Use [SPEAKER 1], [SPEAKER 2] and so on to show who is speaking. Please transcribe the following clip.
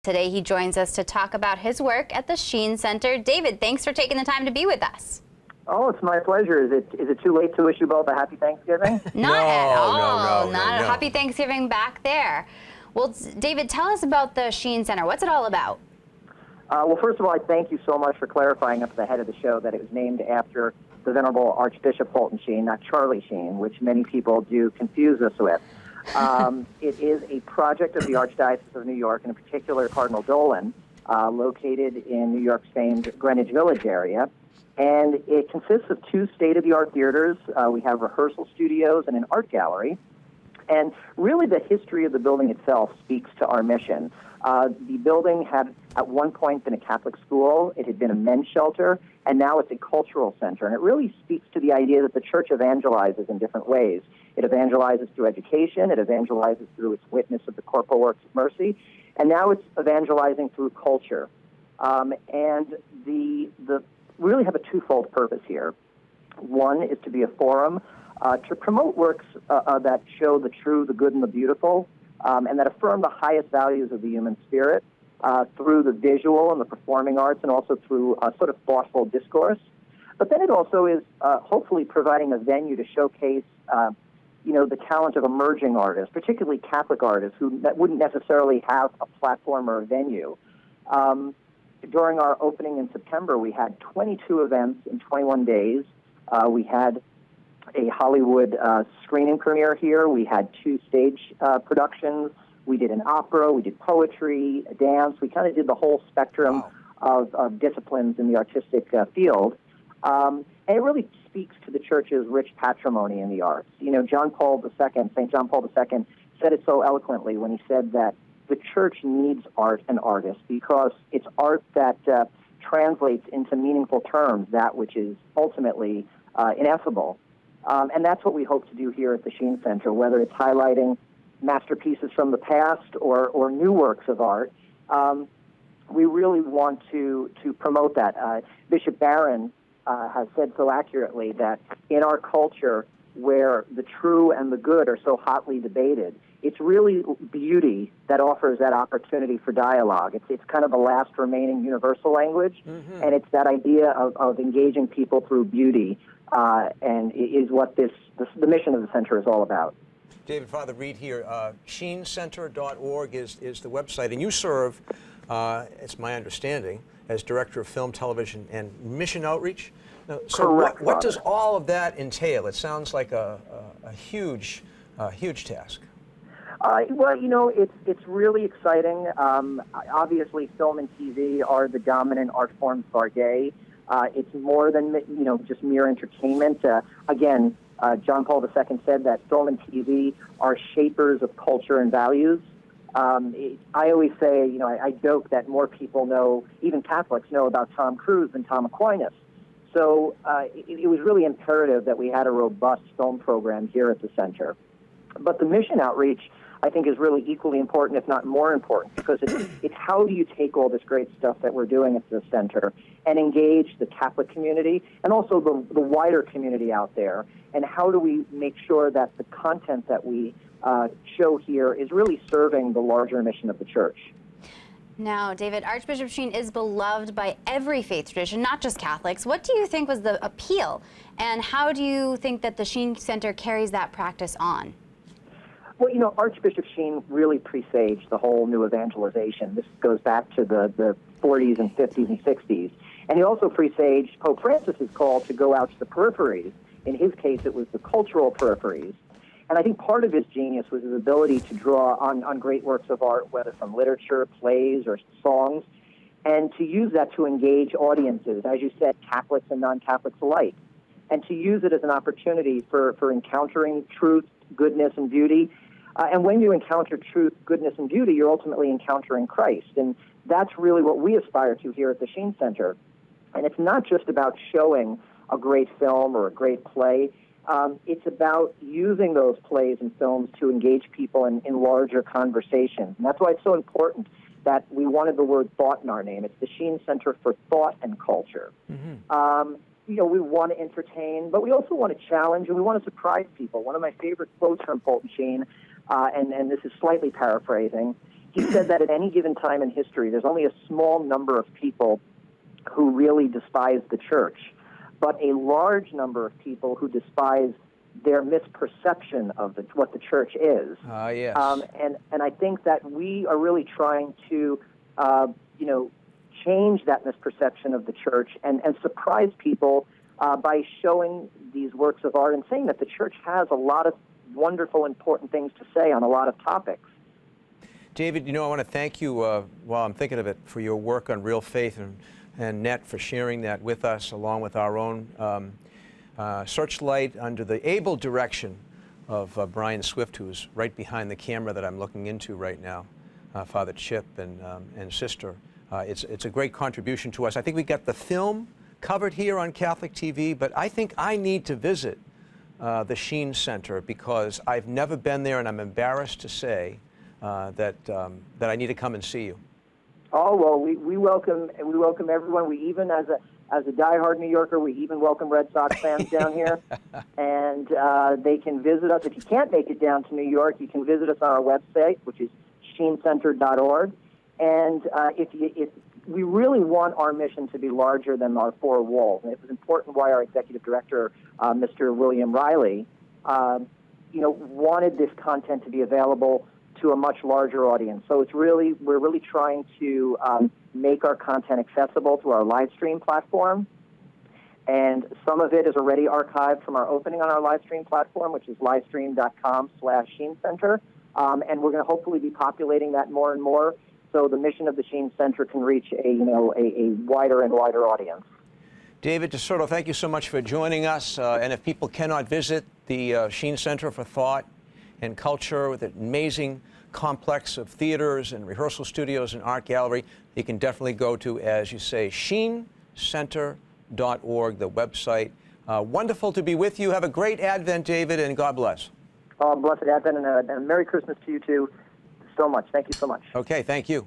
[SPEAKER 1] Today he joins us to talk about his work at the Sheen Center. David, thanks for taking the time to be with us.
[SPEAKER 2] Oh, it's my pleasure. Is it too late to wish you both a happy Thanksgiving?
[SPEAKER 1] Not at all.
[SPEAKER 3] No.
[SPEAKER 1] A happy Thanksgiving back there. Well, David, tell us about the Sheen Center. What's it all about?
[SPEAKER 2] Well, first of all, I thank you so much for clarifying at the head of the show that it was named after the Venerable Archbishop Fulton Sheen, not Charlie Sheen, which many people do confuse us with. It is a project of the Archdiocese of New York, and in particular Cardinal Dolan, located in New York's famed Greenwich Village area. And it consists of two state-of-the-art theaters. We have rehearsal studios and an art gallery. And really the history of the building itself speaks to our mission. The building had at one point been a Catholic school. It had been a men's shelter, and now it's a cultural center. And it really speaks to the idea that the church evangelizes in different ways. It evangelizes through education. It evangelizes through its witness of the corporal works of mercy. And now it's evangelizing through culture. And we really have a twofold purpose here. One is to be a forum to promote works that show the true, the good, and the beautiful, and that affirm the highest values of the human spirit through the visual and the performing arts, and also through sort of thoughtful discourse. But then it also is hopefully providing a venue to showcase, the talent of emerging artists, particularly Catholic artists that wouldn't necessarily have a platform or a venue. During our opening in September, we had 22 events in 21 days. We had a Hollywood screening premiere here. We had 2 stage productions. We did an opera. We did poetry, a dance. We kind of did the whole spectrum of disciplines in the artistic field. And it really speaks to the church's rich patrimony in the arts. You know, St. John Paul II said it so eloquently when he said that the church needs art and artists because it's art that translates into meaningful terms that which is ultimately ineffable. And that's what we hope to do here at the Sheen Center, whether it's highlighting masterpieces from the past or new works of art. We really want to promote that. Bishop Barron has said so accurately that in our culture where the true and the good are so hotly debated, it's really beauty that offers that opportunity for dialogue. It's kind of the last remaining universal language, and it's that idea of engaging people through beauty, and is what the mission of the center is all about.
[SPEAKER 3] David, Father Reed here. SheenCenter.org is the website, and you serve, it's my understanding, as Director of Film, Television, and Mission Outreach. Now, so
[SPEAKER 2] Correct,
[SPEAKER 3] what does all of that entail? It sounds like a huge task.
[SPEAKER 2] Well, it's really exciting. Obviously, film and TV are the dominant art forms of our day. It's more than, just mere entertainment. Again, John Paul II said that film and TV are shapers of culture and values. I always say, I joke that more people know, even Catholics know about Tom Cruise than Tom Aquinas. So it was really imperative that we had a robust film program here at the center. But the mission outreach, I think, is really equally important, if not more important, because it's how do you take all this great stuff that we're doing at the center and engage the Catholic community and also the wider community out there, and how do we make sure that the content that we show here is really serving the larger mission of the church.
[SPEAKER 1] Now, David, Archbishop Sheen is beloved by every faith tradition, not just Catholics. What do you think was the appeal, and how do you think that the Sheen Center carries that practice on?
[SPEAKER 2] Well, Archbishop Sheen really presaged the whole new evangelization. This goes back to the 40s and 50s and 60s. And he also presaged Pope Francis's call to go out to the peripheries. In his case, it was the cultural peripheries. And I think part of his genius was his ability to draw on great works of art, whether from literature, plays, or songs, and to use that to engage audiences, as you said, Catholics and non-Catholics alike, and to use it as an opportunity for encountering truth, goodness, and beauty. And when you encounter truth, goodness, and beauty, you're ultimately encountering Christ. And that's really what we aspire to here at the Sheen Center. And it's not just about showing a great film or a great play. It's about using those plays and films to engage people in larger conversations. And that's why it's so important that we wanted the word thought in our name. It's the Sheen Center for Thought and Culture. We want to entertain, but we also want to challenge, and we want to surprise people. One of my favorite quotes from Fulton Sheen, and this is slightly paraphrasing, he said that at any given time in history, there's only a small number of people who really despise the church, but a large number of people who despise their misperception of what the church is.
[SPEAKER 3] Yes.
[SPEAKER 2] And I think that we are really trying to, change that misperception of the church and surprise people by showing these works of art and saying that the church has a lot of wonderful, important things to say on a lot of topics.
[SPEAKER 3] David, I want to thank you, while I'm thinking of it, for your work on Real Faith and Net, for sharing that with us, along with our own Searchlight, under the able direction of Brian Swift, who's right behind the camera that I'm looking into right now, Father Chip and Sister. It's a great contribution to us. I think we got the film covered here on Catholic TV, but I think I need to visit the Sheen Center, because I've never been there, and I'm embarrassed to say that I need to come and see you.
[SPEAKER 2] Oh, well, we welcome everyone. We even, as a diehard New Yorker, we even welcome Red Sox fans down here, and they can visit us. If you can't make it down to New York, you can visit us on our website, which is sheenscenter.org. And if we really want our mission to be larger than our four walls, and it was important why our executive director, Mr. William Riley, wanted this content to be available to a much larger audience. So we're really trying to make our content accessible to our live stream platform. And some of it is already archived from our opening on our live stream platform, which is livestream.com/Sheen Center. And we're going to hopefully be populating that more and more, so the mission of the Sheen Center can reach a wider and wider audience.
[SPEAKER 3] David DiCerto, thank you so much for joining us. And if people cannot visit the Sheen Center for Thought and Culture, with an amazing complex of theaters and rehearsal studios and art gallery, you can definitely go to, as you say, sheenscenter.org, the website. Wonderful to be with you. Have a great Advent, David, and God bless.
[SPEAKER 2] Blessed Advent, and a Merry Christmas to you, too, so much. Thank you so much.
[SPEAKER 3] Okay, thank you.